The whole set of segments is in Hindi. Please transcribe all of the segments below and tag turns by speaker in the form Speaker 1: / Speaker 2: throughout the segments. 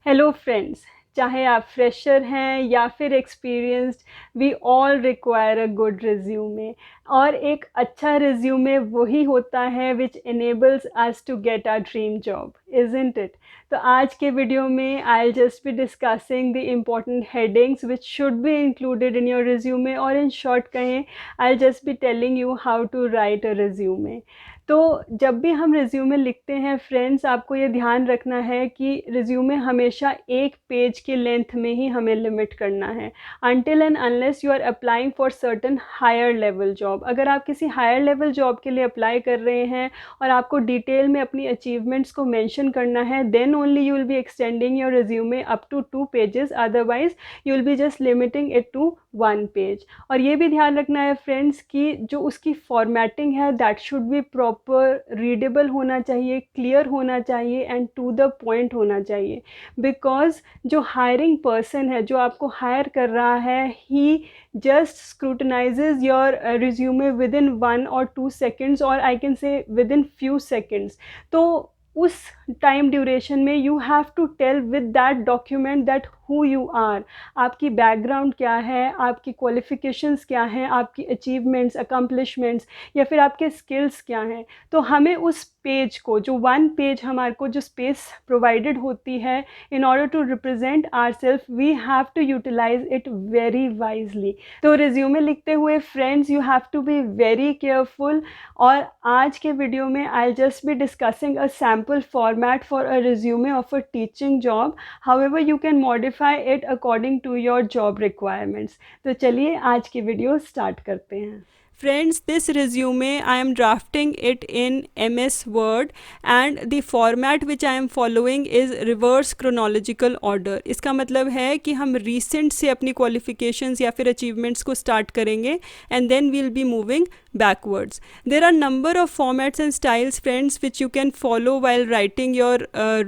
Speaker 1: हेलो फ्रेंड्स, चाहे आप फ्रेशर हैं या फिर experienced, we all require a good resume. और एक अच्छा रिज्यूमे वही होता है which enables us to get our dream job, isn't it? तो आज के वीडियो में I will just be discussing the important headings which should be included in your resume, और इन शॉर्ट कहें I will just be telling you how to write a resume. तो जब भी हम रिज्यूमे लिखते हैं फ्रेंड्स, आपको ये ध्यान रखना है कि रिज्यूमे हमेशा एक पेज के लेंथ में ही हमें लिमिट करना है, until and unless you are applying for certain higher level job. अगर आप किसी हायर लेवल जॉब के लिए अप्लाई कर रहे हैं और आपको डिटेल में अपनी अचीवमेंट्स को मेंशन करना है, then only you will be extending your resume up to 2 pages, otherwise you will be just limiting it to 1 page. और ये भी ध्यान रखना है फ्रेंड्स कि जो उसकी फॉर्मेटिंग है that should be proper, readable होना चाहिए, क्लियर होना चाहिए एंड टू द पॉइंट होना चाहिए। बिकॉज जो हायरिंग पर्सन है, जो आपको हायर कर रहा है, he just scrutinizes your resume within 1 or 2 seconds, और I can say within few seconds। तो उस टाइम ड्यूरेशन में you have to tell with that document that who you are, आपकी बैकग्राउंड क्या है, आपकी क्वालिफिकेशंस क्या हैं, आपकी अचीवमेंट्स, अकम्पलिशमेंट्स या फिर आपके स्किल्स क्या हैं। तो हमें उस पेज को, जो 1 पेज हमारे को जो स्पेस प्रोवाइडेड होती है in order to represent our self, we have to utilize it very wisely. तो रिज्यूमे लिखते हुए friends you have to be very careful. और आज के वीडियो में I just be discussing a sample format for a resume of a teaching job, however you can modify it according to your job requirements. तो चलिए आज की वीडियो स्टार्ट करते हैं। Friends, this resume I am drafting it in MS Word and the format which I am following is reverse chronological order। इसका मतलब है कि हम recent से अपनी qualifications या फिर achievements को start करेंगे and then we'll be moving backwards. There are number of formats and styles friends which you can follow while writing your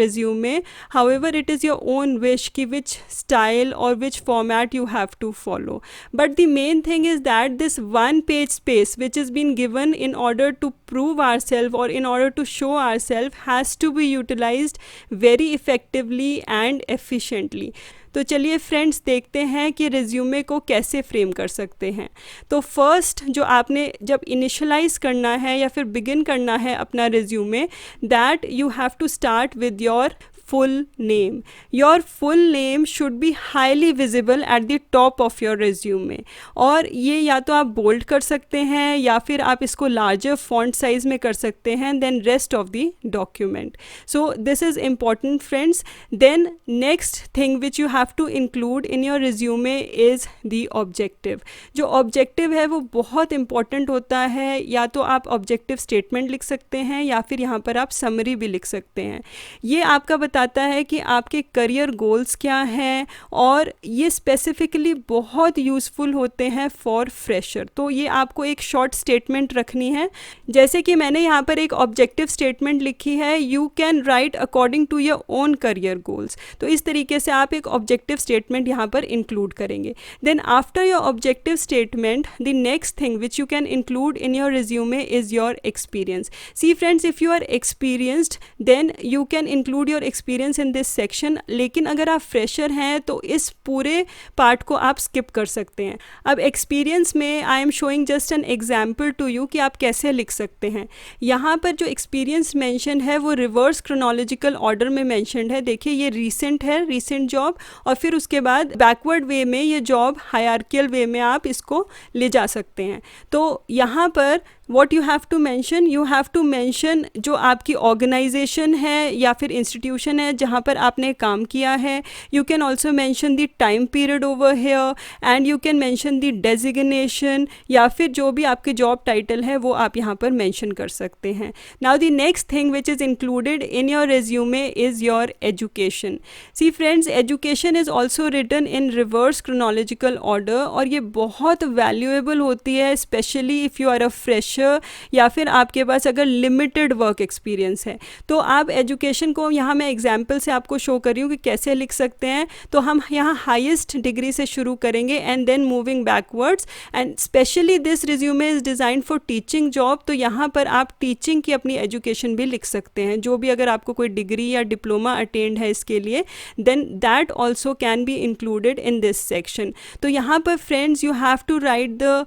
Speaker 1: resume. However, it is your own wish कि which style or which format you have to follow. But the main thing is that this 1 page space which is been given in order to prove ourselves or in order to show ourselves has to be utilized very effectively and efficiently. तो चलिए फ्रेंड्स देखते हैं कि रिज्यूमे को कैसे फ्रेम कर सकते हैं। तो फर्स्ट जो आपने जब इनिशलाइज करना है या फिर बिगिन करना है अपना resume, that you have to start with your full name. Your full name should be highly visible at the top of your resume. और ये या तो आप बोल्ड कर सकते हैं या फिर आप इसको लार्जर फॉन्ट साइज में कर सकते हैं then rest of the document. So this is important friends. Then next thing which you have to include in your resume is the objective. जो ऑब्जेक्टिव है वो बहुत इंपॉर्टेंट होता है। या तो आप ऑब्जेक्टिव स्टेटमेंट लिख सकते हैं या फिर यहाँ पर आप समरी भी लिख सकते हैं। ये आपका बताता है कि आपके करियर गोल्स क्या हैं और ये स्पेसिफिकली बहुत यूज़फुल होते हैं फॉर फ्रेशर। तो ये आपको एक शॉर्ट स्टेटमेंट रखनी है। जैसे कि मैंने यहाँ पर एक ऑब्जेक्टिव स्टेटमेंट लिखी है, you can write according to your own career goals. तो इस तरीके से आप एक ऑब्जेक्टिव स्टेटमेंट यहाँ पर इंक्लूड करेंगे। Then after your objective statement the next thing which you can include in your resume is your experience. See friends, if you are experienced then you can include your experience in this section. लेकिन अगर आप फ्रेशर हैं तो इस पूरे पार्ट को आप स्किप कर सकते हैं। अब एक्सपीरियंस में I am showing just an example to you कि आप कैसे लिख सकते हैं। यहाँ पर जो एक्सपीरियंस मेंशन है वो रिवर्स क्रोनोलॉजिकल ऑर्डर में मेंशनड है। देखिए ये रीसेंट है, रीसेंट जॉब, और फिर उसके बाद बैकवर्ड वे में ये जॉब हायरार्कियल वे में आप इसको ले जा सकते हैं। तो यहाँ पर what you have to mention, you have to mention जो आपकी ऑर्गेनाइजेशन है या फिर इंस्टीट्यूशन है जहाँ पर आपने काम किया है। You can also mention the time period over here and you can mention the designation, या फिर जो भी आपके जॉब टाइटल है वो आप यहाँ पर मेंशन कर सकते हैं। Now the next thing which is included in your resume is your education. See friends, education is also written in reverse chronological order और ये बहुत valuable होती है, especially if you are a fresh fresher या फिर आपके पास अगर लिमिटेड वर्क एक्सपीरियंस है। तो आप एजुकेशन को यहाँ मैं एग्जाम्पल से आपको शो कर रही हूँ कि कैसे लिख सकते हैं। तो हम यहाँ हाईएस्ट डिग्री से शुरू करेंगे and then moving backwards, and specially this resume is design for teaching job. तो यहाँ पर आप टीचिंग की अपनी एजुकेशन भी लिख सकते हैं, जो भी अगर आपको कोई डिग्री या डिप्लोमा अटेंड है इसके लिए, then that also can be included in this section. तो यहाँ पर friends you have to write the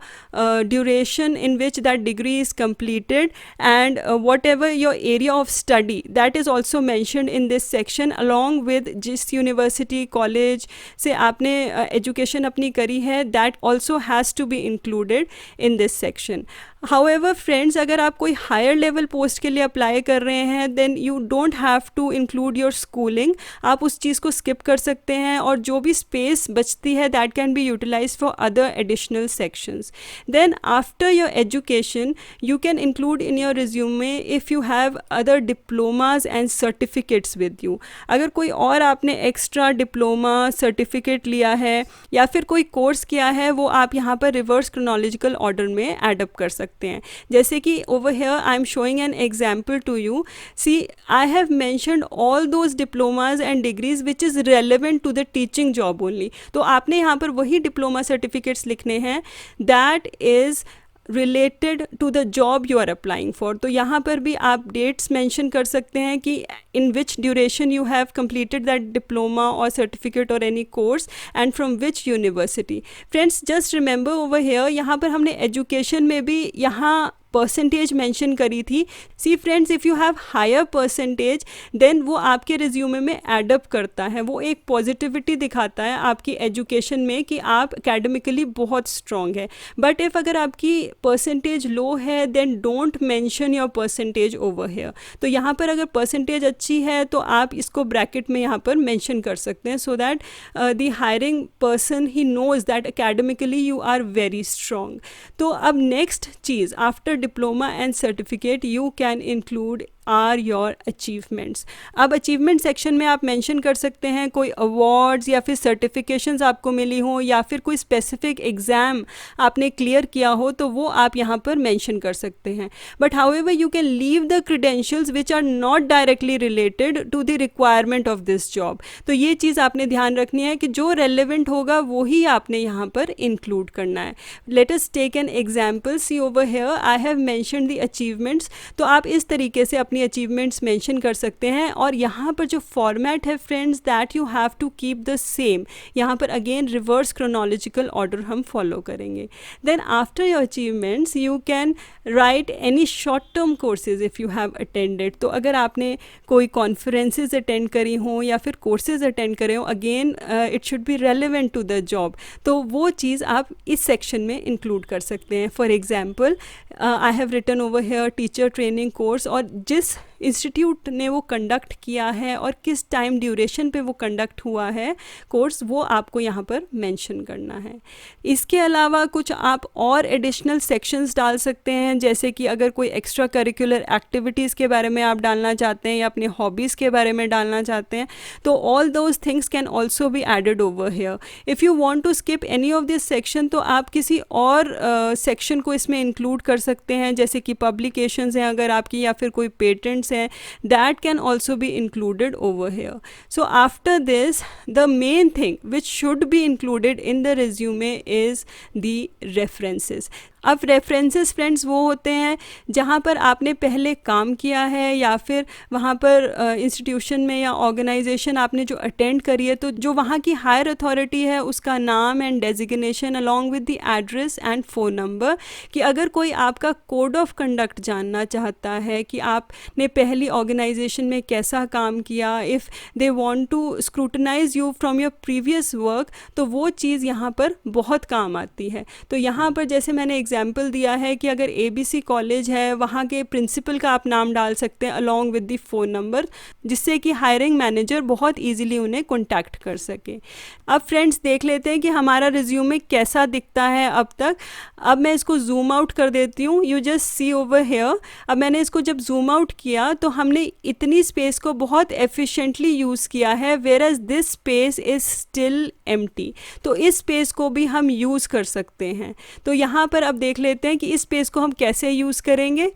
Speaker 1: duration in which that degree is completed and whatever your area of study, that is also mentioned in this section, along with जिस university college से आपने education अपनी करी है, that also has to be included in this section. However friends, अगर आप कोई हायर लेवल पोस्ट के लिए अप्लाई कर रहे हैं then you don't have to include your schooling, आप उस चीज़ को स्किप कर सकते हैं और जो भी स्पेस बचती है that can be utilize for other additional sections. Then after your education you can include in your resume if you have other diplomas and certificates with you. अगर कोई और आपने एक्स्ट्रा डिप्लोमा सर्टिफिकेट लिया है या फिर कोई कोर्स किया है, वो आप यहाँ पर रिवर्स क्रोनोलॉजिकल ऑर्डर में एडअप कर सकते हैं. जैसे कि over here I am showing an example to you. See I have mentioned all those diplomas and degrees which is relevant to the teaching job only. तो आपने यहाँ पर वही डिप्लोमा सर्टिफिकेट्स लिखने हैं that is related to the job you are applying for. तो यहाँ पर भी आप डेट्स मेंशन कर सकते हैं कि in which duration you have completed that diploma और सर्टिफिकेट और any course and from which university. Friends just remember over here, यहाँ पर हमने एजुकेशन में भी यहाँ परसेंटेज मेंशन करी थी. See friends, if you have higher percentage then वो आपके रिज्यूमे में एडअप करता है, वो एक पॉजिटिविटी दिखाता है आपकी एजुकेशन में कि आप एकेडमिकली बहुत स्ट्रॉन्ग है. बट इफ़ अगर आपकी परसेंटेज लो है then don't mention your percentage over here. तो यहाँ पर अगर परसेंटेज अच्छी है तो आप इसको ब्रैकेट में यहाँ पर मेंशन कर सकते हैं so that the hiring person he knows that academically you are very strong. तो अब नेक्स्ट चीज़ आफ्टर diploma and certificate you can include are your achievements. अब अचीवमेंट सेक्शन में आप मेंशन कर सकते हैं कोई अवार्ड्स या फिर सर्टिफिकेशंस आपको मिली हो या फिर कोई स्पेसिफिक एग्ज़ाम आपने क्लियर किया हो, तो वो आप यहाँ पर मेंशन कर सकते हैं. But however you can leave the credentials which are not directly related to the requirement of this job. तो ये चीज़ आपने ध्यान रखनी है कि जो रेलिवेंट होगा वही आपने यहाँ पर इंक्लूड करना है. Let us take an example. See over here I have mentioned the achievements. तो आप इस तरीके से अपनी अचीवमेंट्स मेंशन कर सकते हैं और यहाँ पर जो फॉर्मेट है friends that you have to keep the same. यहाँ पर अगेन रिवर्स क्रोनोलॉजिकल ऑर्डर हम फॉलो करेंगे. Then after your achievements you can write any short term courses if you have attended. तो अगर आपने कोई कॉन्फ्रेंसेज अटेंड करी हों या फिर कोर्सेज अटेंड करे हों, again it should be relevant to the job, तो वो चीज़ आप इस सेक्शन में इंक्लूड कर सकते हैं. For example I have written over here teacher training course, और जिस इंस्टीट्यूट ने वो कंडक्ट किया है और किस टाइम ड्यूरेशन पे वो कंडक्ट हुआ है कोर्स, वो आपको यहाँ पर मेंशन करना है. इसके अलावा कुछ आप और एडिशनल सेक्शंस डाल सकते हैं, जैसे कि अगर कोई एक्स्ट्रा करिकुलर एक्टिविटीज़ के बारे में आप डालना चाहते हैं या अपने हॉबीज़ के बारे में डालना चाहते हैं, तो all those things can also be added over here. If you want to skip any of this section तो आप किसी और सेक्शन को इसमें इंक्लूड कर सकते हैं, जैसे कि पब्लिकेशंस हैं अगर आपकी या फिर कोई पेटेंट्स हैं, that can also be included over here. So after this the main thing which should be included in the resume is the references. अब रेफरेंसेस फ्रेंड्स वो होते हैं जहाँ पर आपने पहले काम किया है या फिर वहाँ पर इंस्टीट्यूशन में या ऑर्गेनाइजेशन आपने जो अटेंड करी है, तो जो वहाँ की हायर अथॉरिटी है उसका नाम and designation along with the address and phone number, कि अगर कोई आपका कोड ऑफ कंडक्ट जानना चाहता है कि आपने पहली ऑर्गेनाइजेशन में कैसा काम किया, if they want to scrutinize you from your previous work, तो वो चीज़ यहाँ पर बहुत काम आती है. तो यहाँ पर जैसे मैंने एग्जाम्पल दिया है कि अगर ABC कॉलेज है, वहाँ के प्रिंसिपल का आप नाम डाल सकते हैं along with the phone number, जिससे कि हायरिंग मैनेजर बहुत ईजिली उन्हें कॉन्टैक्ट कर सके. अब फ्रेंड्स देख लेते हैं कि हमारा रिज्यूमे कैसा दिखता है अब तक. अब मैं इसको जूम आउट कर देती हूँ. You just see over hair. अब मैंने इसको जब जूम आउट किया तो हमने इतनी स्पेस को बहुत एफिशिएंटली यूज़ किया है, whereas this space is still empty. तो इस स्पेस को भी हम यूज़ कर सकते हैं. तो यहाँ पर अब देख लेते हैं कि इस स्पेस को हम कैसे यूज़ करेंगे।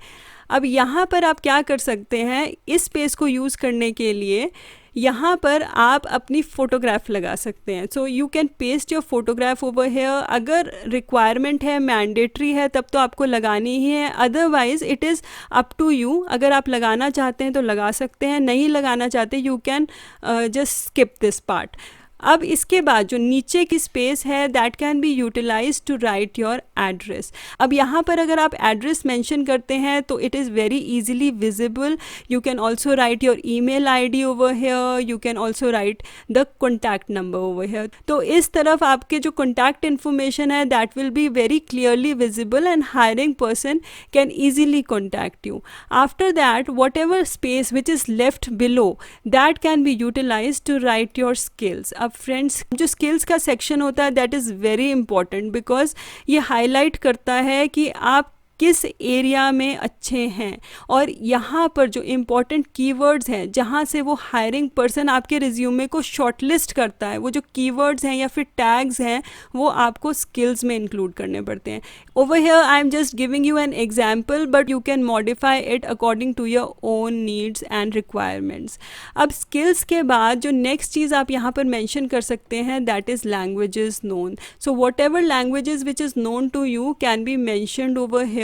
Speaker 1: अब यहाँ पर आप क्या कर सकते हैं, इस स्पेस को यूज़ करने के लिए यहाँ पर आप अपनी फ़ोटोग्राफ लगा सकते हैं। So you can paste your photograph over here. अगर रिक्वायरमेंट है, मैंडेटरी है, तब तो आपको लगानी ही है, otherwise it is up to you. अगर आप लगाना चाहते हैं तो लगा सकते हैं, नहीं लगाना चाहते you can just skip this part. अब इसके बाद जो नीचे की स्पेस है that can be utilize to write your address. अब यहाँ पर अगर आप एड्रेस मेंशन करते हैं तो it is very easily visible. You can also write your email ID over here, you can also write the contact number over here. तो इस तरफ आपके जो कॉन्टैक्ट इन्फॉर्मेशन है that will be very clearly visible and hiring person can easily contact you. After that whatever space which is left below that can be utilize to write your skills. अब फ्रेंड्स, जो स्किल्स का सेक्शन होता है that is very important because ये हाईलाइट करता है कि आप किस एरिया में अच्छे हैं, और यहाँ पर जो इम्पॉर्टेंट कीवर्ड्स हैं जहाँ से वो हायरिंग पर्सन आपके रिज्यूमे को शॉर्टलिस्ट करता है, वो जो कीवर्ड्स हैं या फिर टैग्स हैं वो आपको स्किल्स में इंक्लूड करने पड़ते हैं। Over here I am just giving you an example but you can modify it according to your own needs and requirements. अब स्किल्स के बाद जो नेक्स्ट चीज़ आप यहाँ पर मैंशन कर सकते हैं that is languages known. So whatever languages which is known to you can be mentioned over here.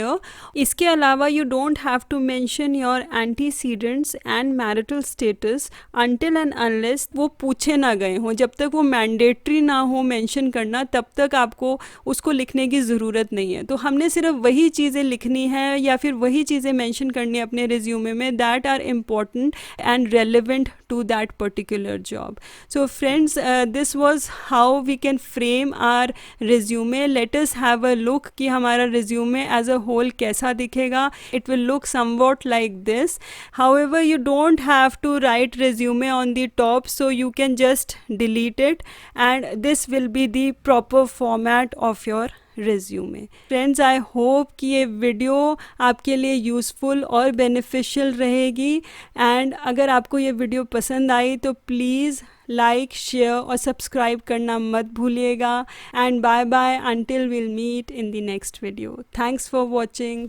Speaker 1: इसके अलावा you don't have to mention your antecedents and marital status until and unless वो पूछे ना गए हों। जब तक वो मैंडेटरी ना हो मेंशन करना तब तक आपको उसको लिखने की ज़रूरत नहीं है। तो हमने सिर्फ वही चीज़ें लिखनी है या फिर वही चीज़ें मेंशन करनी है अपने रिज्यूमे में that are important and relevant to that particular job. So friends, this was how we can frame our resume. Let us have a look कि हमारा रिज्यूमे एज अ होल कैसा दिखेगा। It will look somewhat like this. However you don't have to write resume on the top, so you can just delete it and this will be the proper format of your resume. Friends, I hope कि ये वीडियो आपके लिए यूज़फुल और बेनिफिशियल रहेगी, एंड अगर आपको ये वीडियो पसंद आई तो प्लीज़ लाइक, शेयर और सब्सक्राइब करना मत भूलिएगा। And bye bye until will meet in the next video. Thanks for watching.